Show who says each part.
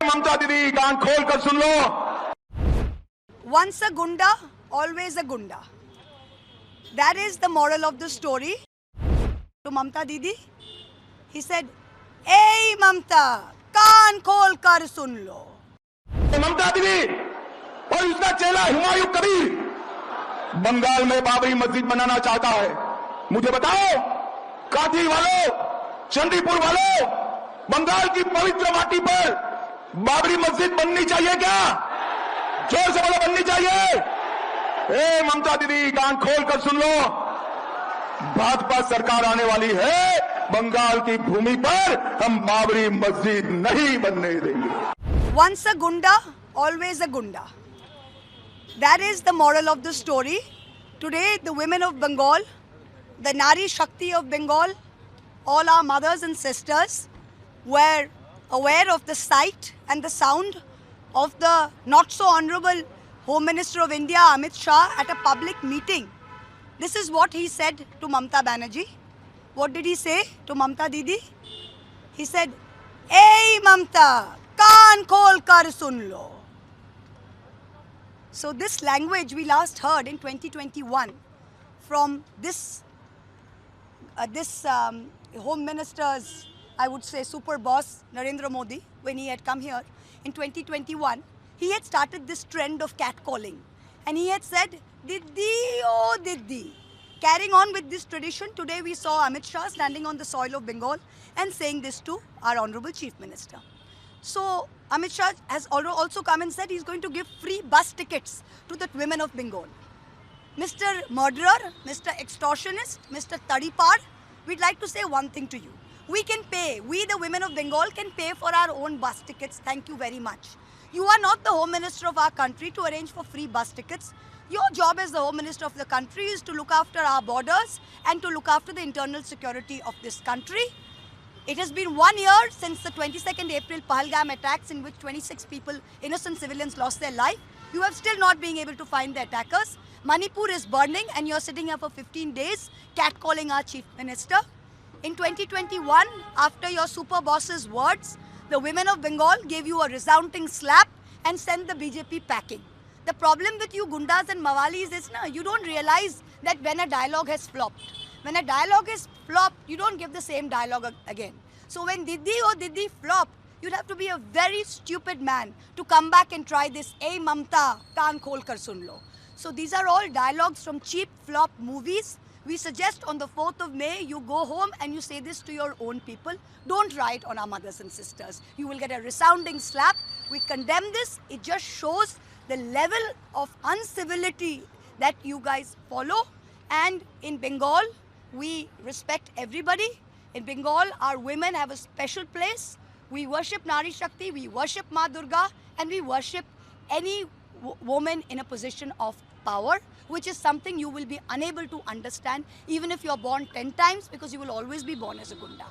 Speaker 1: ममता दीदी कान खोल कर सुन लो।
Speaker 2: Once a gunda, always a gunda. That is the moral of the story. To Mamta Didi, he said, "Hey Mamta, कान खोल कर सुन लो."
Speaker 1: ममता दीदी और उसका चेला हुमायूं कबीर बंगाल में बाबरी मस्जिद बनाना चाहता है। मुझे बताओ, काठी वालों, चंडीपुर वालों, बंगाल की पवित्र माटी पर बाबरी मस्जिद बननी चाहिए क्या? जोर से बोलो, बननी चाहिए। ए ममता दीदी कान खोल कर सुन लो, भाजपा सरकार आने वाली है, बंगाल की भूमि पर हम बाबरी मस्जिद नहीं बनने देंगे।
Speaker 2: Once a gunda, always a gunda. That is the moral of the story. Today, the women of Bengal, the Nari Shakti of Bengal, all our mothers and sisters were aware of the sight and the sound of the not so honorable Home Minister of India, Amit Shah, at a public meeting. This is what he said to Mamta Banerjee. What did he say to Mamta Didi? He said, "Hey Mamta, kaan khol kar sun lo." So this language we last heard in 2021 from this Home Minister's, I would say, super boss, Narendra Modi, when he had come here in 2021. He had started this trend of catcalling. And he had said, "Diddi, oh Diddi." Carrying on with this tradition, today we saw Amit Shah standing on the soil of Bengal and saying this to our Honorable Chief Minister. So Amit Shah has also come and said he's going to give free bus tickets to the women of Bengal. Mr. Murderer, Mr. Extortionist, Mr. Tadipar, we'd like to say one thing to you. We can pay, we the women of Bengal can pay for our own bus tickets. Thank you very much. You are not the Home Minister of our country to arrange for free bus tickets. Your job as the Home Minister of the country is to look after our borders and to look after the internal security of this country. It has been 1 year since the 22nd April Pahalgam attacks in which 26 people, innocent civilians, lost their life. You have still not been able to find the attackers. Manipur is burning and you're sitting here for 15 days catcalling our Chief Minister. In 2021, after your super boss's words, the women of Bengal gave you a resounding slap and sent the BJP packing. The problem with you gundas and mawalis is you don't realize that when a dialogue has flopped. When a dialogue is flopped, you don't give the same dialogue again. So when Diddi or Diddi flopped, you'd have to be a very stupid man to come back and try this, "Hey Mamta, kaan khol kar sun lo." So these are all dialogues from cheap flop movies. We suggest on the 4th of May, you go home and you say this to your own people. Don't write on our mothers and sisters. You will get a resounding slap. We condemn this. It just shows the level of uncivility that you guys follow. And in Bengal, we respect everybody. In Bengal, our women have a special place. We worship Nari Shakti, we worship Ma Durga, and we worship any woman in a position of power, which is something you will be unable to understand even if you're born 10 times, because you will always be born as a gunda.